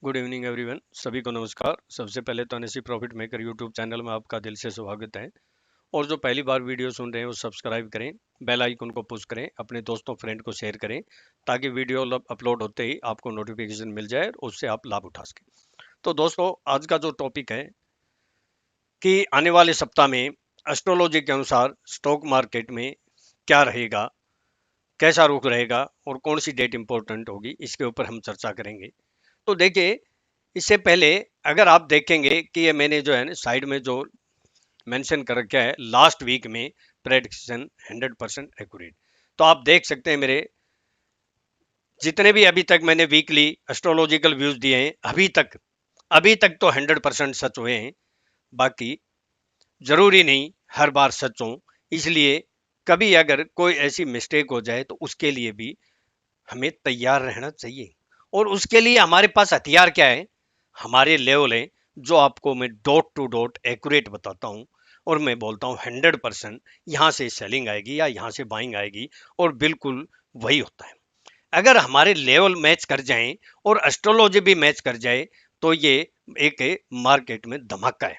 Good evening everyone, सभी को नमस्कार। सबसे पहले तो unsee profit maker YouTube channel में आपका दिल से स्वागत है। और जो पहली बार वीडियो सुन रहे हैं वो सब्सक्राइब करें, बेल आइकन को पुश करें, अपने दोस्तों फ्रेंड को शेयर करें ताकि वीडियो अपलोड होते ही आपको नोटिफिकेशन मिल जाए और उससे आप लाभ उठा सकें। तो दोस्तों, आज का जो टॉपिक है कि आने वाले सप्ताह में एस्ट्रोलॉजी के अनुसार स्टॉक मार्केट में क्या रहेगा, कैसा रुख रहेगा और कौन सी डेट इंपॉर्टेंट होगी, इसके ऊपर हम चर्चा करेंगे। तो देखिए, इससे पहले अगर आप देखेंगे कि ये मैंने जो है ना साइड में जो मेंशन कर रखा है, लास्ट वीक में प्रेडिक्शन 100% एक्यूरेट। तो आप देख सकते हैं मेरे जितने भी अभी तक मैंने वीकली एस्ट्रोलॉजिकल व्यूज दिए हैं, अभी तक तो 100% सच हुए हैं। बाकी जरूरी नहीं हर बार सच हो, इसलिए कभी अगर कोई ऐसी मिस्टेक हो जाए तो उसके लिए भी हमें तैयार रहना चाहिए। और उसके लिए हमारे पास हथियार क्या है, हमारे लेवल है, जो आपको मैं डॉट टू डॉट एक्यूरेट बताता हूं। और मैं बोलता हूं 100% यहां से सेलिंग आएगी या यहां से बाइंग आएगी, और बिल्कुल वही होता है। अगर हमारे लेवल मैच कर जाएं और एस्ट्रोलॉजी भी मैच कर जाए तो ये एक मार्केट में धमाका है।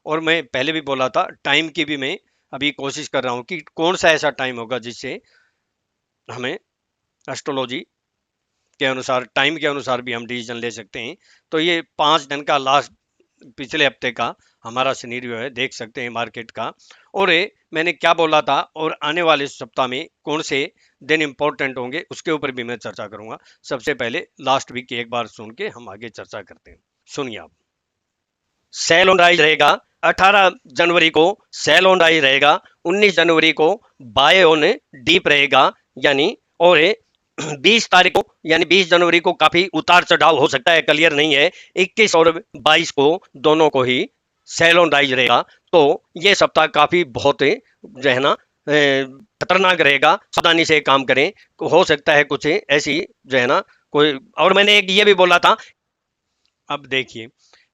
और मैं पहले भी बोला था, टाइम की भी मैं अभी कोशिश कर रहा हूं कि कौन सा ऐसा टाइम होगा जिससे हमें एस्ट्रोलॉजी के अनुसार, टाइम के अनुसार भी हम डिसीजन ले सकते हैं। तो ये 5 दिन का लास्ट पिछले हफ्ते का हमारा सिनेरियो है, देख सकते हैं मार्केट का। और ये मैंने क्या बोला था और आने वाले सप्ताह में कौन से दिन इंपॉर्टेंट होंगे उसके ऊपर भी मैं चर्चा करूंगा। सबसे पहले लास्ट वीक की एक बार सुन के हम आगे चर्चा करते हैं। सुनिए आप। सेल ऑन राइज रहेगा 18 जनवरी को, सेल ऑन राइज रहेगा 19 जनवरी को, बाय ऑन डीप रहेगा यानी। और 20 तारीख को यानी 20 जनवरी को काफी उतार चढ़ाव हो सकता है, क्लियर नहीं है। 21 और 22 को दोनों को ही सेल ऑन राइज रहेगा। तो ये सप्ताह काफी बहुत जो है ना खतरनाक रहेगा, सावधानी से काम करें। हो सकता है कुछ ऐसी जो है ना कोई। और मैंने एक ये भी बोला था, अब देखिए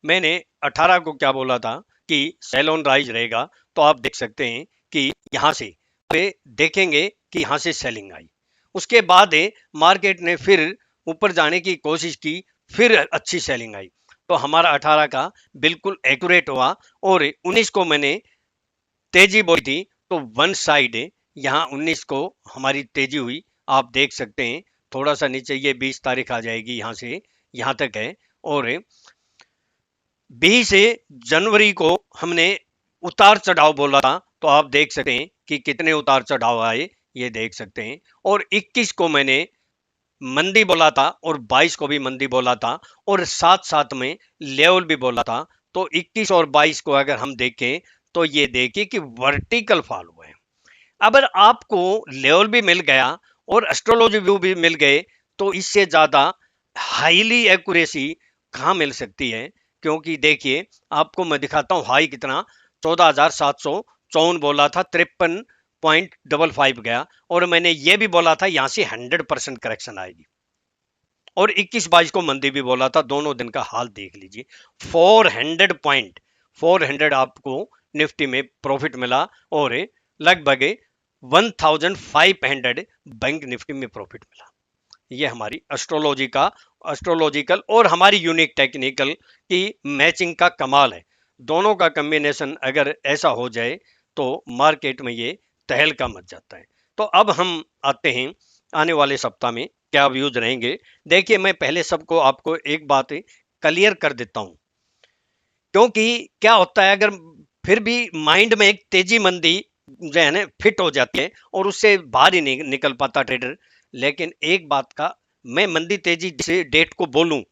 मैंने 18 को क्या बोला था कि सेल ऑन राइज रहेगा। तो आप देख सकते हैं कि यहां से देखेंगे कि यहां से सेलिंग आई, उसके बाद मार्केट ने फिर ऊपर जाने की कोशिश की, फिर अच्छी सेलिंग आई। तो हमारा 18 का बिल्कुल एक्यूरेट हुआ। और 19 को मैंने तेजी बोली थी, तो वन साइड यहाँ 19 को हमारी तेजी हुई। आप देख सकते हैं थोड़ा सा नीचे ये 20 तारीख आ जाएगी, यहां से यहां तक है। और 20 जनवरी को हमने उतार चढ़ाव बोला था, तो आप देख सकते हैं कि कितने उतार चढ़ाव आए, ये देख सकते हैं। और 21 को मैंने मंदी बोला था और 22 को भी मंदी बोला था, और साथ साथ में लेवल भी बोला था। तो 21 और 22 को अगर हम देखें तो ये देखिए कि वर्टिकल फॉल हुआ है। अगर आपको लेवल भी मिल गया और एस्ट्रोलॉजी व्यू भी मिल गए तो इससे ज्यादा हाईली एक्यूरेसी कहां मिल सकती है। क्योंकि देखिए आपको मैं दिखाता हूं हाई कितना, 14,754 बोला था, 53.55 गया। और मैंने ये भी बोला था यहां से 100% करेक्शन आएगी। और 21-22 को मंदी भी बोला था। दोनों दिन का हाल देख लीजिए, 400 आपको निफ्टी में प्रॉफिट मिला और लगभग 1500 बैंक निफ्टी में प्रॉफिट मिला। ये हमारी एस्ट्रोलॉजिकल और हमारी यूनिक टेक्निकल की मैचिंग का कमाल है। दोनों का कॉम्बिनेशन अगर ऐसा हो जाए तो मार्केट में ये तहलका मच जाता है। तो अब हम आते हैं आने वाले सप्ताह में क्या व्यूज रहेंगे। देखिए मैं पहले सबको आपको एक बात क्लियर कर देता हूं, क्योंकि क्या होता है अगर फिर भी माइंड में एक तेजी मंदी जो है ना फिट हो जाती है और उससे बाहर ही नहीं निकल पाता ट्रेडर। लेकिन एक बात का मैं मंदी तेजी से डेट को बोलूं,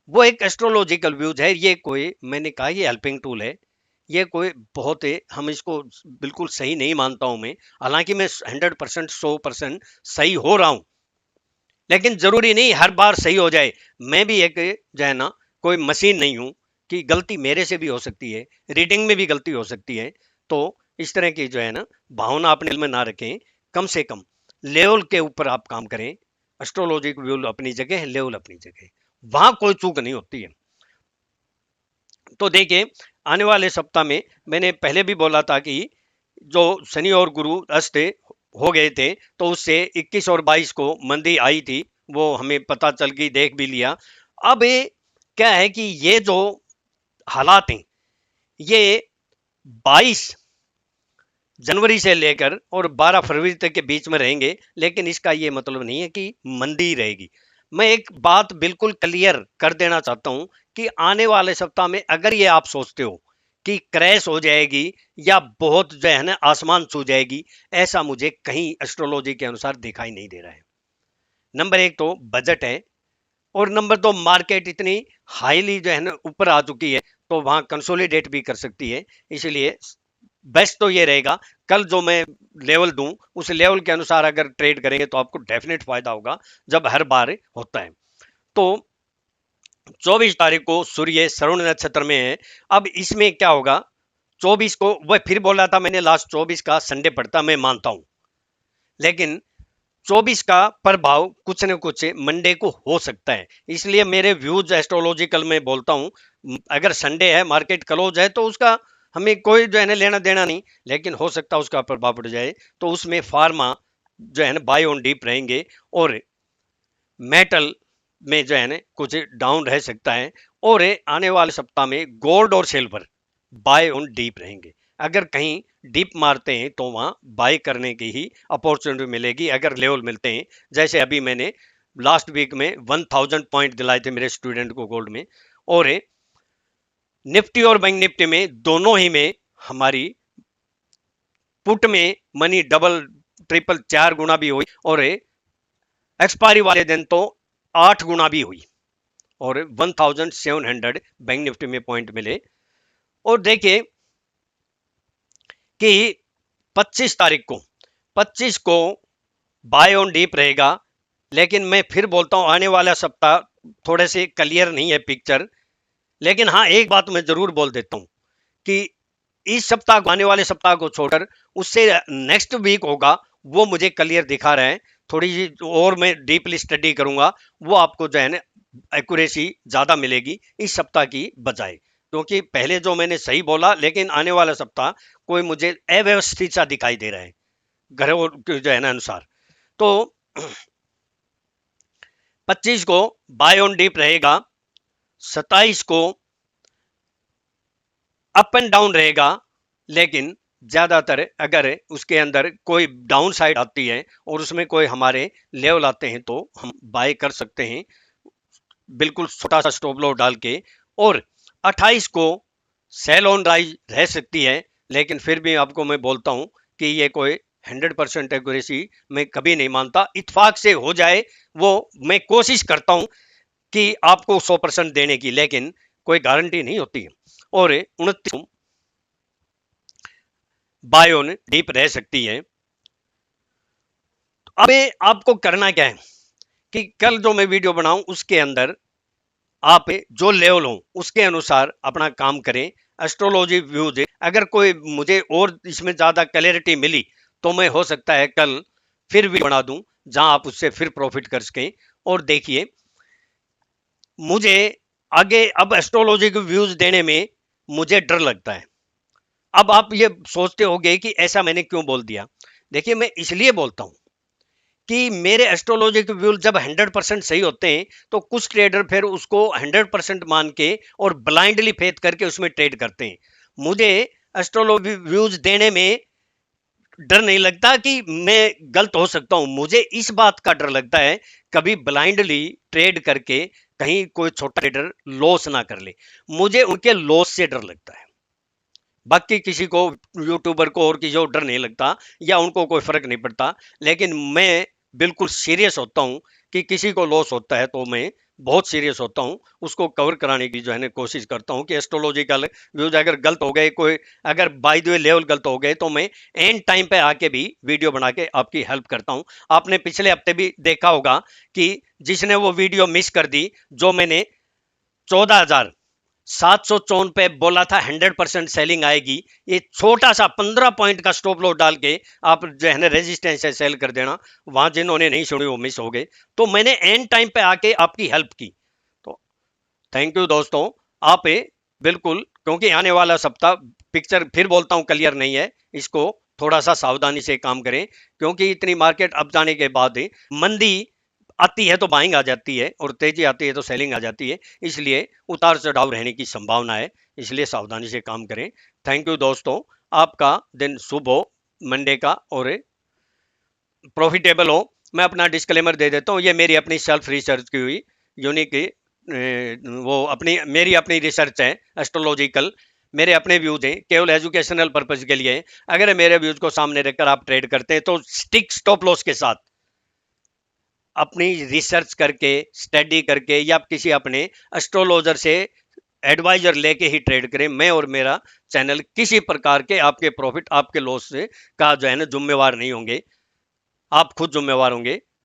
वो एक एस्ट्रोलॉजिकल व्यूज है। ये कोई मैंने कहा ये हेल्पिंग टूल है, ये कोई बहुत है, हम इसको बिल्कुल सही नहीं मानता हूं मैं। हालांकि मैं 100% 100% सही हो रहा हूं, लेकिन जरूरी नहीं हर बार सही हो जाए। मैं भी एक जो है ना कोई मशीन नहीं हूं कि गलती मेरे से भी हो सकती है, रीडिंग में भी गलती हो सकती है। तो इस तरह की जो है ना भावना अपने दिल में ना रखें, कम से कम लेवल के ऊपर आप काम करें। एस्ट्रोलॉजी लेवल अपनी जगह है, लेवल अपनी जगह है, वहां कोई चूक नहीं होती है। तो देखिए आने वाले सप्ताह में मैंने पहले भी बोला था कि जो शनि और गुरु अस्त हो गए थे तो उससे 21 और 22 को मंदी आई थी, वो हमें पता चल गई, देख भी लिया। अब क्या है कि ये जो हालात हैं ये 22 जनवरी से लेकर और 12 फरवरी तक के बीच में रहेंगे, लेकिन इसका ये मतलब नहीं है कि मंदी रहेगी। मैं एक बात बिल्कुल क्लियर कर देना चाहता हूं कि आने वाले सप्ताह में अगर ये आप सोचते हो कि क्रैश हो जाएगी या बहुत जो है ना आसमान छू जाएगी, ऐसा मुझे कहीं एस्ट्रोलॉजी के अनुसार दिखाई नहीं दे रहा है। नंबर एक तो बजट है, और नंबर दो मार्केट इतनी हाईली जो है ना ऊपर आ चुकी है, तो वहां कंसोलिडेट भी कर सकती है। इसलिए बेस्ट तो ये रहेगा, कल जो मैं लेवल दूं उस लेवल के अनुसार अगर ट्रेड करेंगे तो आपको डेफिनेट फायदा होगा, जब हर बार होता है। तो 24 तारीख को सूर्य श्रवण नक्षत्र में है। अब इसमें क्या होगा, 24 को वह फिर बोला था मैंने, लास्ट 24 का संडे पड़ता, मैं मानता हूं, लेकिन 24 का प्रभाव कुछ न कुछ मंडे को हो सकता है। इसलिए मेरे व्यूज एस्ट्रोलॉजिकल में बोलता हूं, अगर संडे है मार्केट क्लोज है तो उसका हमें कोई जो है ना लेना देना नहीं, लेकिन हो सकता है उसका प्रभाव पड़ जाए। तो उसमें फार्मा जो है ना बाय ऑन डीप रहेंगे, और मेटल में जो है ना कुछ डाउन रह सकता है, और आने वाले सप्ताह में गोल्ड और सिल्वर बाय ऑन डीप रहेंगे। अगर कहीं डीप मारते हैं तो वहां बाय करने की ही अपॉर्चुनिटी मिलेगी, अगर लेवल मिलते हैं। जैसे अभी मैंने लास्ट वीक में 1000 पॉइंट दिलाए थे मेरे स्टूडेंट को गोल्ड में, और निफ्टी और बैंक निफ्टी में दोनों ही में हमारी पुट में मनी डबल ट्रिपल 4 गुना भी हुई, और एक्सपायरी वाले दिन तो 8 गुना भी हुई, और 1700 बैंक निफ्टी में पॉइंट मिले। और देखिए कि 25 को बाय ऑन डीप रहेगा, लेकिन मैं फिर बोलता हूं आने वाला सप्ताह थोड़े से क्लियर नहीं है पिक्चर। लेकिन हाँ, एक बात मैं जरूर बोल देता हूं कि इस सप्ताह को, आने वाले सप्ताह को छोड़कर उससे नेक्स्ट वीक होगा, वो मुझे क्लियर दिखा रहा है। थोड़ी सी और मैं डीपली स्टडी करूंगा, वो आपको जो है ना एक्यूरेसी ज्यादा मिलेगी इस सप्ताह की बजाय, क्योंकि पहले जो मैंने सही बोला, लेकिन आने वाला सप्ताह कोई मुझे अव्यवस्थित सा दिखाई दे रहा है ग्रहों के जो है ना अनुसार। तो 25 को बाय ऑन डीप रहेगा, 27 को अप एंड डाउन रहेगा, लेकिन ज्यादातर अगर उसके अंदर कोई डाउन साइड आती है और उसमें कोई हमारे लेवल आते हैं तो हम बाय कर सकते हैं, बिल्कुल छोटा सा स्टॉप लॉस डाल के। और 28 को सेल ऑन राइज रह सकती है, लेकिन फिर भी आपको मैं बोलता हूं कि ये कोई 100% एक्यूरेसी मैं कभी नहीं मानता। इत्फाक से हो जाए वो मैं कोशिश करता हूं कि आपको 100% देने की, लेकिन कोई गारंटी नहीं होती है। और 29 बाय ऑन डीप रह सकती है। अब आपको करना क्या है कि कल जो मैं वीडियो बनाऊं उसके अंदर आप जो लेवल हो उसके अनुसार अपना काम करें। एस्ट्रोलॉजी व्यूज अगर कोई मुझे और इसमें ज्यादा क्लैरिटी मिली तो मैं हो सकता है कल फिर भी बना दूं, जहां आप उससे फिर प्रॉफिट कर सकें। और देखिए, मुझे आगे अब एस्ट्रोलॉजी के व्यूज देने में मुझे डर लगता है। अब आप ये सोचते होंगे कि ऐसा मैंने क्यों बोल दिया। देखिए, मैं इसलिए बोलता हूं कि मेरे एस्ट्रोलॉजी के व्यू जब 100% सही होते हैं तो कुछ ट्रेडर फिर उसको 100% मान के और ब्लाइंडली फेथ करके उसमें ट्रेड करते हैं। मुझे एस्ट्रोलॉजी व्यूज देने में डर नहीं लगता कि मैं गलत हो सकता हूं, मुझे इस बात का डर लगता है कभी ब्लाइंडली ट्रेड करके कहीं कोई छोटा ट्रेडर लॉस ना कर ले। मुझे उनके लॉस से डर लगता है, बाकी किसी को, यूट्यूबर को और किसी को डर नहीं लगता या उनको कोई फर्क नहीं पड़ता। लेकिन मैं बिल्कुल सीरियस होता हूं कि किसी को लॉस होता है तो मैं बहुत सीरियस होता हूं, उसको कवर कराने की जो है ना कोशिश करता हूं कि एस्ट्रोलॉजिकल व्यूज अगर गलत हो गए, कोई अगर बाय द वे लेवल गलत हो गए, तो मैं एंड टाइम पे आके भी वीडियो बना के आपकी हेल्प करता हूं। आपने पिछले हफ्ते भी देखा होगा कि जिसने वो वीडियो मिस कर दी, जो मैंने 14,754 पे बोला था 100% सेलिंग आएगी, ये छोटा सा 15 पॉइंट का स्टॉप लॉस डाल के आप जो है ना रेजिस्टेंस से सेल कर देना, वहां जिन्होंने नहीं सुनी वो मिस हो गए। तो मैंने एंड टाइम पे आके आपकी हेल्प की, तो थैंक यू दोस्तों। आप बिल्कुल, क्योंकि आने वाला सप्ताह पिक्चर फिर बोलता हूं क्लियर नहीं है, इसको थोड़ा सा सावधानी से काम करें, क्योंकि इतनी मार्केट अप जाने के बाद मंदी आती है तो बाइंग आ जाती है और तेजी आती है तो सेलिंग आ जाती है, इसलिए उतार चढ़ाव रहने की संभावना है, इसलिए सावधानी से काम करें। थैंक यू दोस्तों, आपका दिन शुभ हो मंडे का और प्रॉफिटेबल हो। मैं अपना डिस्क्लेमर दे देता हूँ, ये मेरी अपनी सेल्फ रिसर्च की हुई यूनिक वो अपनी मेरी अपनी रिसर्च है एस्ट्रोलॉजिकल, मेरे अपने व्यूज हैं, केवल एजुकेशनल पर्पज के लिए है। अगर मेरे व्यूज को सामने रखकर आप ट्रेड करते हैं तो स्टिक स्टॉप लॉस के साथ अपनी रिसर्च करके स्टडी करके या किसी अपने एस्ट्रोलॉजर से एडवाइजर लेके ही ट्रेड करें। मैं और मेरा चैनल किसी प्रकार के आपके प्रॉफिट आपके लॉस से का जो है ना जिम्मेवार नहीं होंगे, आप खुद जिम्मेवार होंगे।